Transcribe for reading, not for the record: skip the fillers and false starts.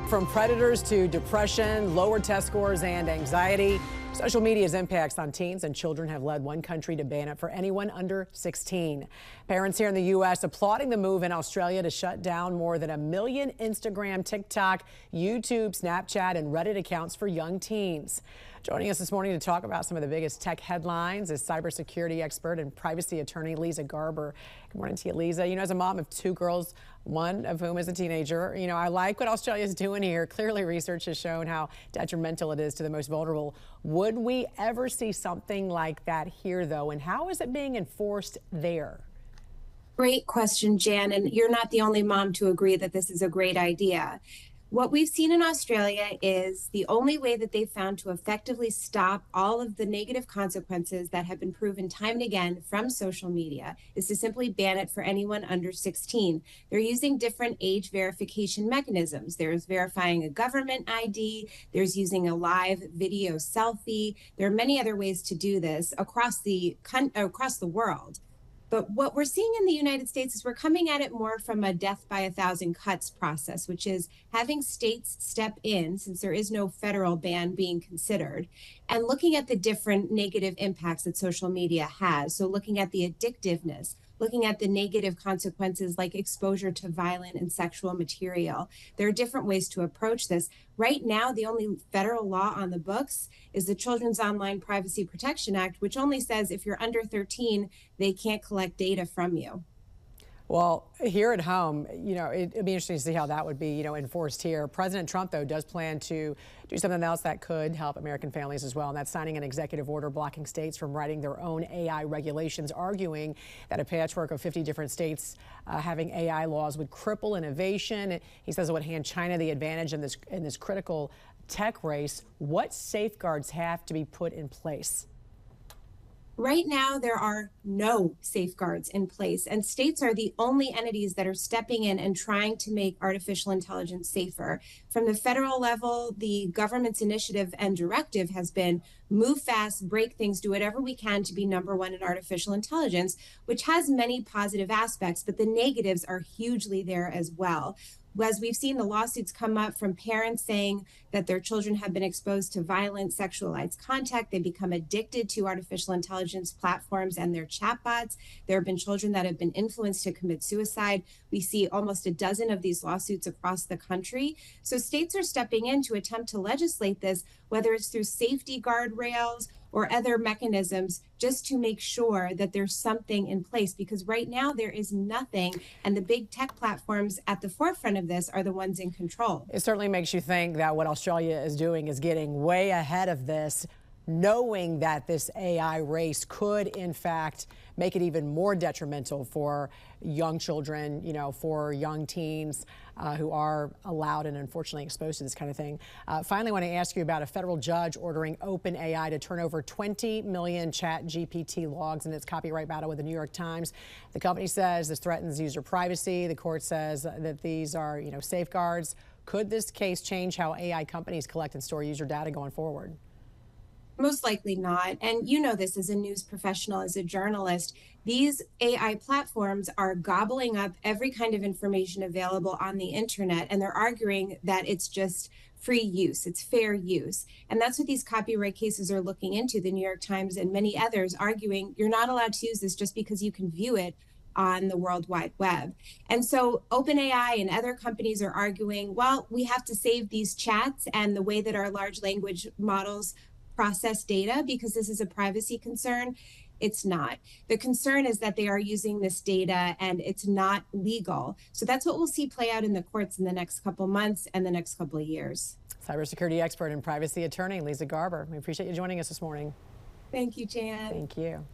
From predators to depression, lower test scores, and anxiety, social media's impacts on teens and children have led one country to ban it for anyone under 16. Parents here in the U.S. applauding the move in Australia to shut down more than 1 million Instagram, TikTok, YouTube, Snapchat, and Reddit accounts for young teens. Joining us this morning to talk about some of the biggest tech headlines is cybersecurity expert and privacy attorney Leeza Garber. Good morning to you, Leeza. You know, as a mom of 2 girls, one of whom is a teenager, you know, I like what Australia is doing here. Clearly, research has shown how detrimental it is to the most vulnerable. Would we ever see something like that here, though? And how is it being enforced there? Great question, Jan, and you're not the only mom to agree that this is a great idea. What we've seen in Australia is the only way that they've found to effectively stop all of the negative consequences that have been proven time and again from social media is to simply ban it for anyone under 16. They're using different age verification mechanisms. There's verifying a government ID, there's using a live video selfie. There are many other ways to do this across the world. But what we're seeing in the United States is we're coming at it more from a death by 1,000 cuts process, which is having states step in, since there is no federal ban being considered, and looking at the different negative impacts that social media has. So looking at the addictiveness, looking at the negative consequences like exposure to violent and sexual material. There are different ways to approach this. Right now, the only federal law on the books is the Children's Online Privacy Protection Act, which only says if you're under 13, they can't collect data from you. Well, here at home, you know, it'd be interesting to see how that would be, you know, enforced here. President Trump, though, does plan to do something else that could help American families as well, and that's signing an executive order blocking states from writing their own AI regulations, arguing that a patchwork of 50 different states having AI laws would cripple innovation. He says it would hand China the advantage in this critical tech race. What safeguards have to be put in place? Right now, there are no safeguards in place, and states are the only entities that are stepping in and trying to make artificial intelligence safer. From the federal level, the government's initiative and directive has been move fast, break things, do whatever we can to be #1 in artificial intelligence, which has many positive aspects, but the negatives are hugely there as well. As we've seen the lawsuits come up from parents saying that their children have been exposed to violent sexualized content, they become addicted to artificial intelligence platforms and their chatbots. There have been children that have been influenced to commit suicide. We see almost a dozen of these lawsuits across the country. So states are stepping in to attempt to legislate this, whether it's through safety guardrails or other mechanisms, just to make sure that there's something in place, because right now there is nothing, and the big tech platforms at the forefront of this are the ones in control. It certainly makes you think that what Australia is doing is getting way ahead of this, knowing that this AI race could, in fact, make it even more detrimental for young children, you know, for young teens who are allowed and unfortunately exposed to this kind of thing. Finally, I want to ask you about a federal judge ordering OpenAI to turn over 20 million ChatGPT logs in its copyright battle with the New York Times. The company says this threatens user privacy. The court says that these are, you know, safeguards. Could this case change how AI companies collect and store user data going forward? Most likely not. And you know this as a news professional, as a journalist. These AI platforms are gobbling up every kind of information available on the internet, and they're arguing that it's just free use, it's fair use. And that's what these copyright cases are looking into. The New York Times and many others arguing you're not allowed to use this just because you can view it on the World Wide Web. And so OpenAI and other companies are arguing, well, we have to save these chats and the way that our large language models process data because this is a privacy concern. It's not. The concern is that they are using this data and it's not legal. So that's what we'll see play out in the courts in the next couple months and the next couple of years. Cybersecurity expert and privacy attorney Leeza Garber. We appreciate you joining us this morning. Thank you, Jan. Thank you.